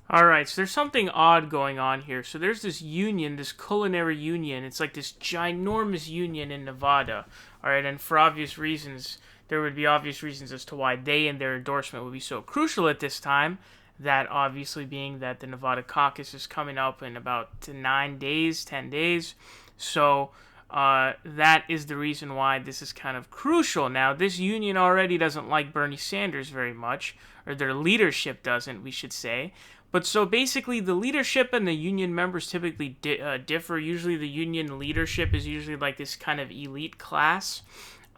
All right, so there's something odd going on here. So there's this union, this culinary union. It's like this ginormous union in Nevada. All right, and for obvious reasons, there would be obvious reasons as to why they and their endorsement would be so crucial at this time. That obviously being that the Nevada caucus is coming up in about 9 days, 10 days. So that is the reason why this is kind of crucial. Now, this union already doesn't like Bernie Sanders very much, or their leadership doesn't, we should say. But so basically, the leadership and the union members typically differ. Usually, the union leadership is usually like this kind of elite class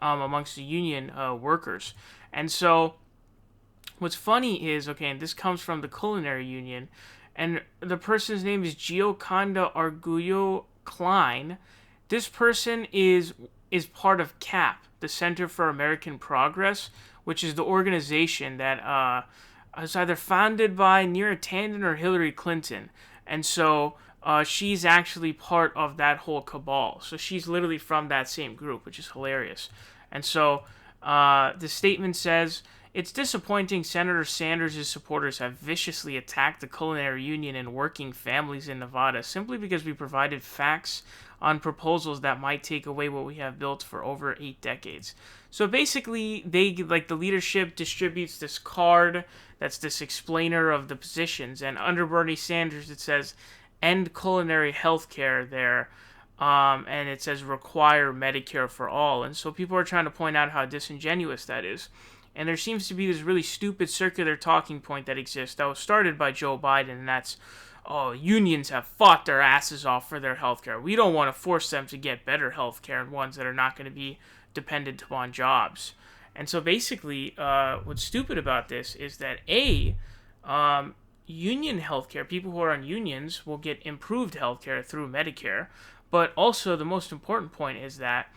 amongst the union workers. And so, what's funny is, okay, and this comes from the Culinary Union, and the person's name is Gioconda Arguello Klein. This person is part of CAP, the Center for American Progress, which is the organization that was either founded by Neera Tanden or Hillary Clinton. And so she's actually part of that whole cabal. So she's literally from that same group, which is hilarious. And so the statement says, it's disappointing Senator Sanders' supporters have viciously attacked the Culinary Union and working families in Nevada simply because we provided facts on proposals that might take away what we have built for over 8 decades. So basically, they like the leadership distributes this card that's this explainer of the positions, and under Bernie Sanders it says end culinary health care there. And it says require Medicare for all. And so people are trying to point out how disingenuous that is. And there seems to be this really stupid circular talking point that exists that was started by Joe Biden, and that's, oh, unions have fought their asses off for their health care. We don't want to force them to get better health care and ones that are not going to be dependent upon jobs. And so basically, what's stupid about this is that union healthcare, people who are on unions will get improved healthcare through Medicare. But also, the most important point is that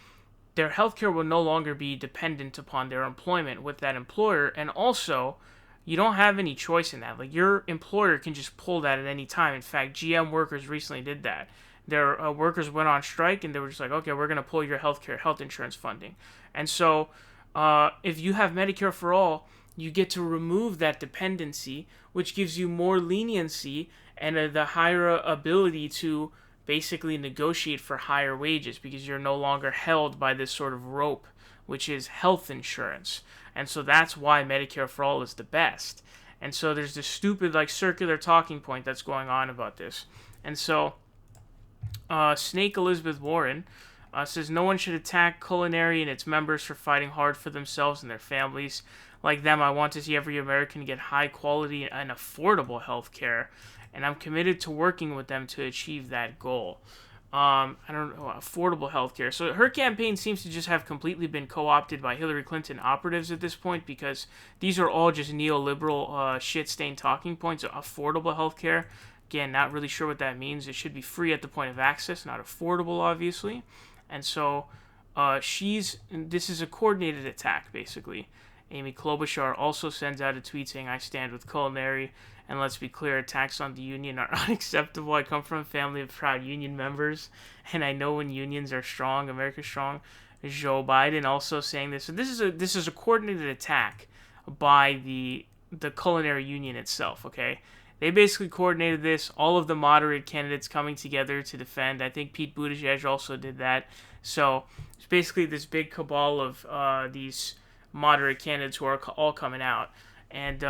their healthcare will no longer be dependent upon their employment with that employer. And also, you don't have any choice in that. Like, your employer can just pull that at any time. In fact, GM workers recently did that. Their workers went on strike, and they were just like, okay, we're going to pull your health insurance funding. And so, if you have Medicare for all, you get to remove that dependency, which gives you more leniency and the higher ability to basically negotiate for higher wages because you're no longer held by this sort of rope, which is health insurance. And so that's why Medicare for all is the best. And so there's this stupid, like, circular talking point that's going on about this. And so Snake Elizabeth Warren says no one should attack Culinary and its members for fighting hard for themselves and their families. Like them, I want to see every American get high quality and affordable health care, and I'm committed to working with them to achieve that goal. I don't know, affordable health care. So her campaign seems to just have completely been co-opted by Hillary Clinton operatives at this point because these are all just neoliberal shit-stained talking points. Affordable health care, again, not really sure what that means. It should be free at the point of access, not affordable, obviously. And so this is a coordinated attack, basically. Amy Klobuchar also sends out a tweet saying, I stand with Culinary, and let's be clear, attacks on the union are unacceptable. I come from a family of proud union members, and I know when unions are strong, America's strong. Joe Biden also saying this. So this is a coordinated attack by the Culinary Union itself, okay? They basically coordinated this, all of the moderate candidates coming together to defend. I think Pete Buttigieg also did that. So it's basically this big cabal of these moderate candidates who are all coming out. And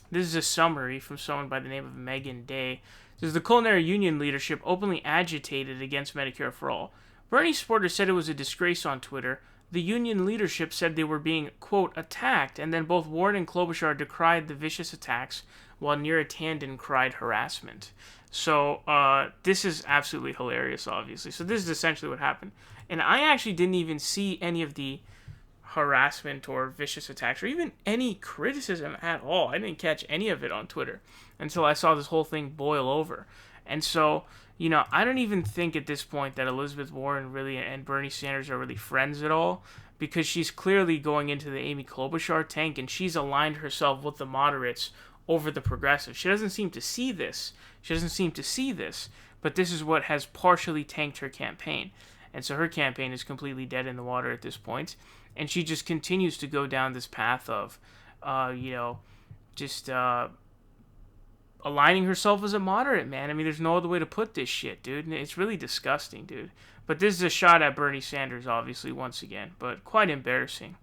this is a summary from someone by the name of Megan Day. It says the Culinary Union leadership openly agitated against Medicare for all. Bernie supporters said it was a disgrace on Twitter. The union leadership said they were being, quote, attacked, and then both Warren and Klobuchar decried the vicious attacks, while Neera Tanden cried harassment. So this is absolutely hilarious, obviously. So this is essentially what happened. And I actually didn't even see any of the harassment or vicious attacks or even any criticism at all. I didn't catch any of it on Twitter until I saw this whole thing boil over. And so, I don't even think at this point that Elizabeth Warren really and Bernie Sanders are really friends at all, because she's clearly going into the Amy Klobuchar tank and she's aligned herself with the moderates over the progressives. She doesn't seem to see this. But this is what has partially tanked her campaign. And so her campaign is completely dead in the water at this point. And she just continues to go down this path of, aligning herself as a moderate, man. I mean, there's no other way to put this shit, dude. It's really disgusting, dude. But this is a shot at Bernie Sanders, obviously, once again, but quite embarrassing.